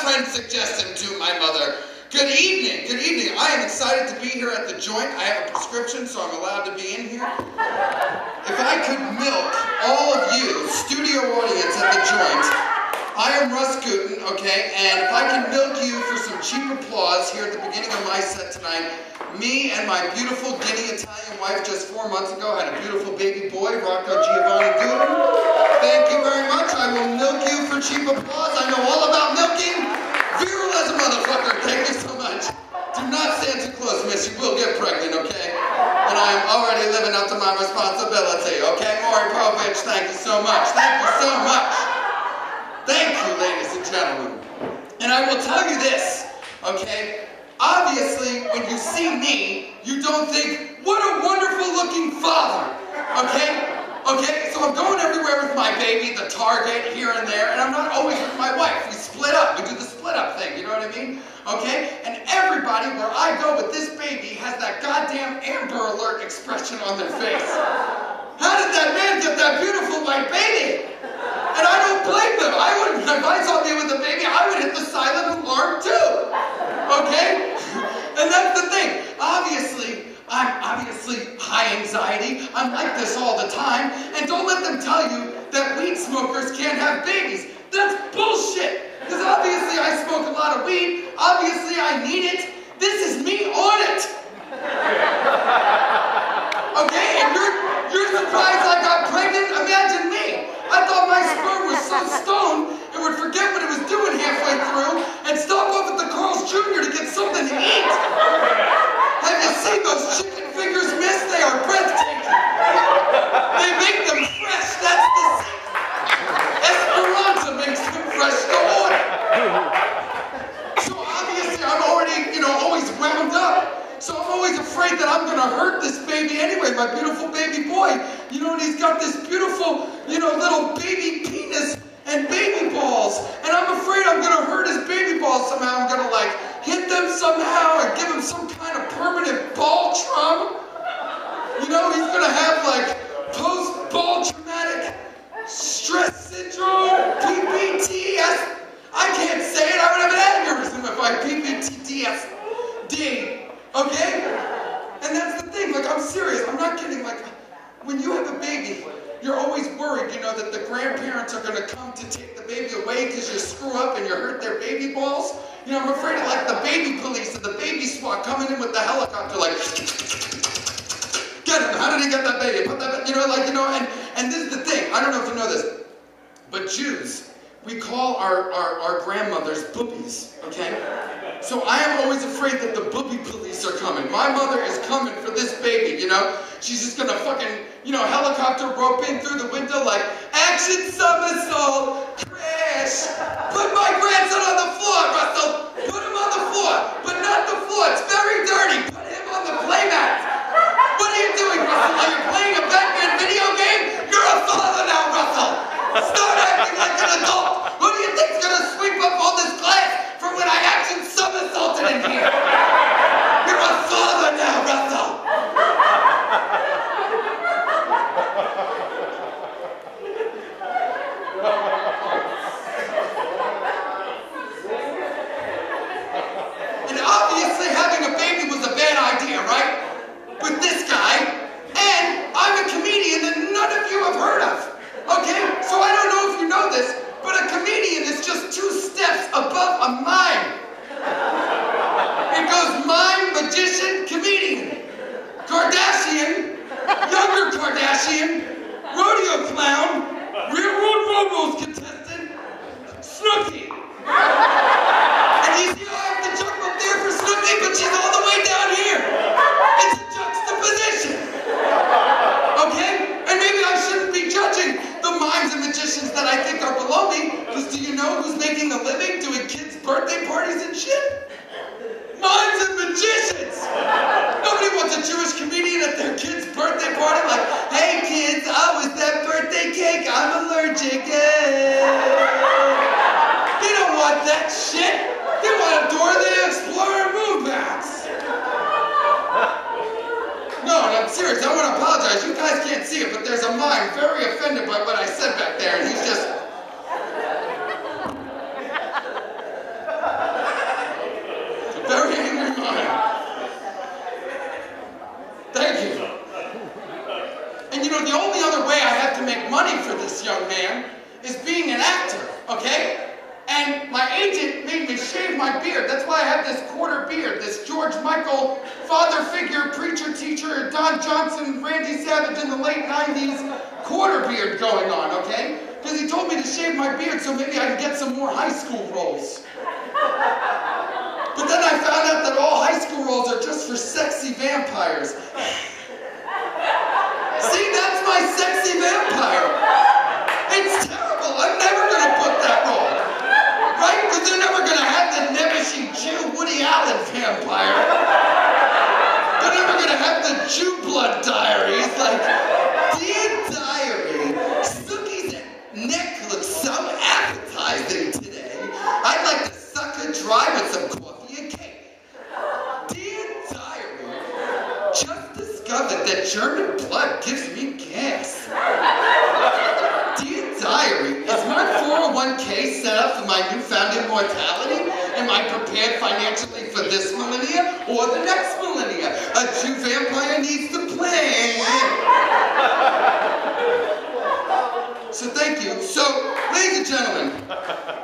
friend suggested to my mother. Good evening, good evening. I am excited to be here at the joint. I have a prescription, so I'm allowed to be in here. If I could milk all of you, studio audience at the joint, I am RUS GUTIN, okay, and if I can milk you for some cheap applause here at the beginning of my set tonight, me and my beautiful giddy Italian wife just 4 months ago had a beautiful baby boy, Rocco Giovanni GUTIN. Thank you very much. I will milk you for cheap applause. I know all about milking. Virile as a motherfucker. Thank you so much. Do not stand too close, miss. You will get pregnant, okay? And I am already living up to my responsibility, okay? Maury Povich, thank you so much. Thank you so much. Thank you, ladies and gentlemen. And I will tell you this, okay? Obviously, when you see me, you don't think, what a wonderful looking father, okay? Okay, so I'm going everywhere with my baby, the Target, here and there, and I'm not always with my wife. We split up. We do the split up thing, you know what I mean? Okay? And everybody where I go with this baby has that goddamn Amber Alert expression on their face. How did that man get that beautiful white baby? And I don't blame them. I wouldn't, if I saw me with a baby, I would hit the silent alarm too. Okay? And that's the thing. I'm obviously high anxiety. I'm like this all the time. And don't let them tell you that weed smokers can't have babies. That's bullshit. Because obviously I smoke a lot of weed. Obviously I need it. This is me on it. Okay? And you're surprised I got pregnant? Imagine me. I thought my sperm was so stoned it would forget what it was doing halfway through and stop off at the Carl's Jr. to get something to eat. Have you seen those chicken fingers, miss? They are breathtaking. They make them fresh. That's the secret. Esperanza makes them fresh to order. So obviously I'm already, always wound up. So I'm always afraid that I'm going to hurt this baby anyway, my beautiful baby boy. And he's got this beautiful, little baby penis and baby balls. And I'm afraid I'm going to hurt his baby balls somehow. I'm going to, hit them somehow and give him some kind of permanent ball trauma. He's going to have, post-ball traumatic stress syndrome, PPTS. I can't say it. I would have an aneurysm if I PPTSD. Okay? And that's the thing, I'm serious, I'm not kidding, when you have a baby, you're always worried, that the grandparents are going to come to take the baby away because you screw up and you hurt their baby balls. I'm afraid of, the baby police and the baby SWAT coming in with the helicopter, get him, how did he get that baby? Put that, and this is the thing, I don't know if you know this, but Jews, we call our grandmothers boobies, okay? So I am always afraid that the booby police are coming. My mother is coming for this baby, She's just gonna fucking, helicopter rope in through the window action somersault, crash. Put my grandson on the floor, Russell. Put him on the floor, but not the floor. It's very dirty. Put him on the playmat. What are you doing, Russell? Are you playing a Batman video game? You're a father now, Russell. Start acting like an adult. Who do you think's gonna sweep up all this glass from when I action somersaulted in here? You're a father now, Russell. And obviously having a baby was a bad idea, right? With this guy, and I'm a comedian that none of you have heard of. Okay? So I don't know if you know this, but a comedian is just 2 steps above a mime. It goes mime, magician, comedian. Kardashian, younger Kardashian, rodeo clown, railroad robo's contestant, Snooki. And you see how I have to jump up there for Snooki, but she's all the way down here. It's a juxtaposition. Okay? And maybe I shouldn't be judging the mimes and magicians that I think are below me, because do you know who's making a living doing kids' birthday parties and shit? Mimes and magicians! Nobody wants a Jewish comedian at their kid's birthday party hey kids, was that birthday cake? I'm allergic. They don't want that shit. They want Dora the Explorer moonbats. No, I'm serious. I want to apologize. You guys can't see it, but there's a mime very offended by what I said back there, and he's just... my agent made me shave my beard. That's why I have this quarter beard, this George Michael father figure, preacher, teacher, Don Johnson, Randy Savage in the late 90s quarter beard going on, okay? Because he told me to shave my beard so maybe I could get some more high school roles. But then I found out that all high school roles are just for sexy vampires. See, that's my sexy vampire. It's terrible. I'm never going to book that role. Right? Because they're never going to have the nebbishy Jew Woody Allen vampire. They're never going to have the Jew Blood Diaries. Like, dear diary, Sookie's neck looks so appetizing today. I'd like to suck her dry with some coffee and cake. Dear diary, just discovered that German blood gives me gas. Dear diary, is my 401k set up for my newfound immortality? Am I prepared financially for this millennia or the next millennia? A Jew vampire needs to plan. So thank you. So, ladies and gentlemen,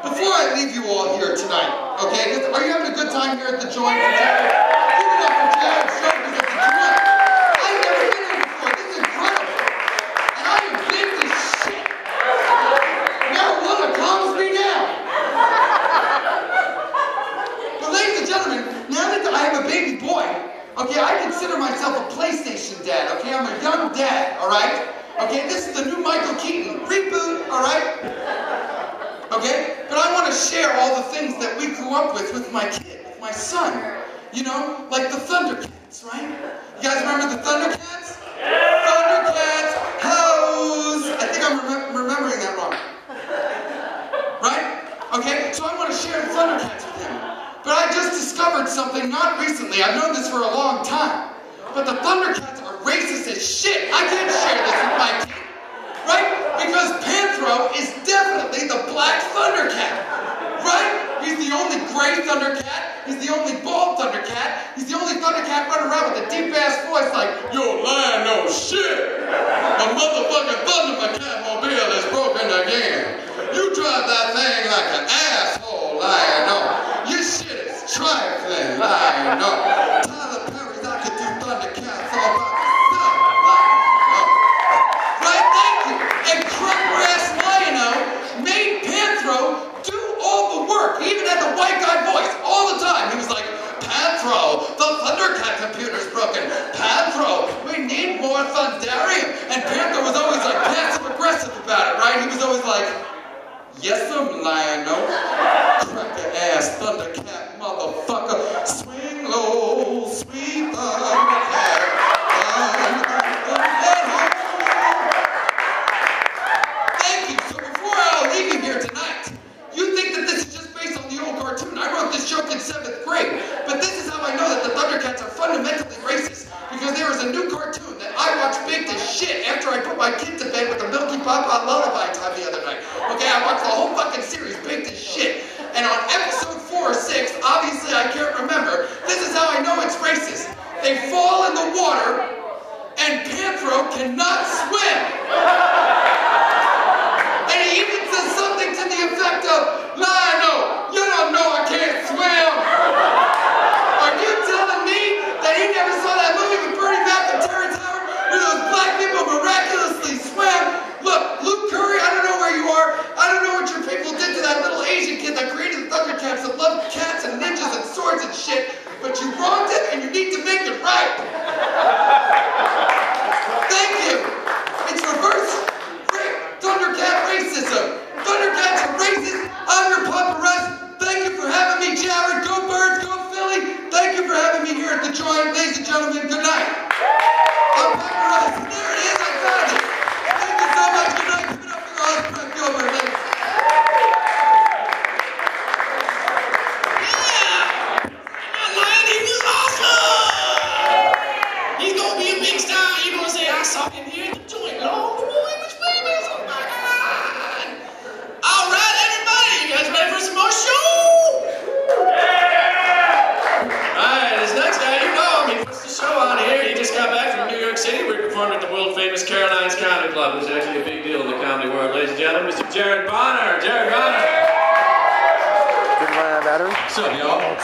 before I leave you all here tonight, okay, are you having a good time here at the joint? Give it up for Jared's show because it's a joint. I've never been here before. This is incredible. And I am big as shit. Marijuana calms me down. But ladies and gentlemen, now that I have a baby boy, okay, I consider myself a PlayStation dad, okay? I'm a young dad, all right? Okay, this is the new Michael Keaton reboot, all right? Okay, but I want to share all the things that we grew up with my kid, with my son. You know, like the Thundercats, right? You guys remember the Thundercats? Yeah. Thundercats, hoes. I think I'm remembering that wrong. Right? Okay, so I want to share the Thundercats with him. But I just discovered something not recently. I've known this for a long time. But the Thundercats are racist as shit. I can't share this with my kid. Right? Because Panthro is definitely the black Thundercat. Right? He's the only gray Thundercat. He's the only bald Thundercat. He's the only Thundercat running around with a deep-ass voice like, yo, lion, no shit. A motherfucking Thundercat mobile is broken again. You drive that thing like an asshole, lion, no. Your shit is trifling, lion, no. Tyler Perry's I could do Thundercats all by myself, lion, no. Right? Thank you. And crumper-ass Lion-O made Panthro do all the work. He even had the white guy voice all the time. He was like, Panthro, the Thundercat computer's broken. Panthro, we need more Thundarium. And Panthro was always like passive-aggressive about it, right? He was always like, yes, I'm Lion-O. Cracker-ass Thundercat motherfucker. Swing low, sweet Thundercat. Thank you. So before I'll leave you here tonight, you think that this is just based on the old cartoon. I wrote this joke in 7th grade. But this is how I know that the Thundercats are fundamentally racist. Because there was a new cartoon that I watched baked as shit after I put my kid to bed with a Milky Papa lullaby time the other night. Okay, I watched the whole fucking series baked as shit. And on episode 4 or 6, obviously I can't remember, this is how I know it's racist. They fall in the water, and Panthro cannot swim. And he even says something to the effect of, Lion-O, you don't know I can't swim. Are you telling me that he never saw that movie with Bernie Mac and Terry Tower where those black people miraculously swam? Look, Luke Curry, I don't know where you are. I don't know what your people did to that little Asian kid that created the Thundercats that loved cats and ninjas and swords and shit, but you wronged it and you need to make it right. Thank you. It's reverse Thundercat racism. Thundercats are racist. I'm your POPPA RUS. Thank you for having me, Jared. Go Birds, go Philly. Thank you for having me here at the joint. Ladies and gentlemen, good night. I'm POPPA RUS. There it is. I found it. Thank you so much. Good night. Give it up for Ross Brett Gilbert, ladies. Yeah! Lion, he was awesome! He's gonna be a big star. You're gonna say, I saw him here at the joint. Oh, boy, he was famous. Oh, my God. All right, everybody. You guys ready for some more show? Yeah! All right, this next guy, you know him. He puts the show on here. He just got back from New York City. We performed at the world-famous Caroline's Comedy Club. It was actually a big deal in the comedy world, ladies and gentlemen. Mr. Jared Bonner. Jared Bonner. What's up, y'all?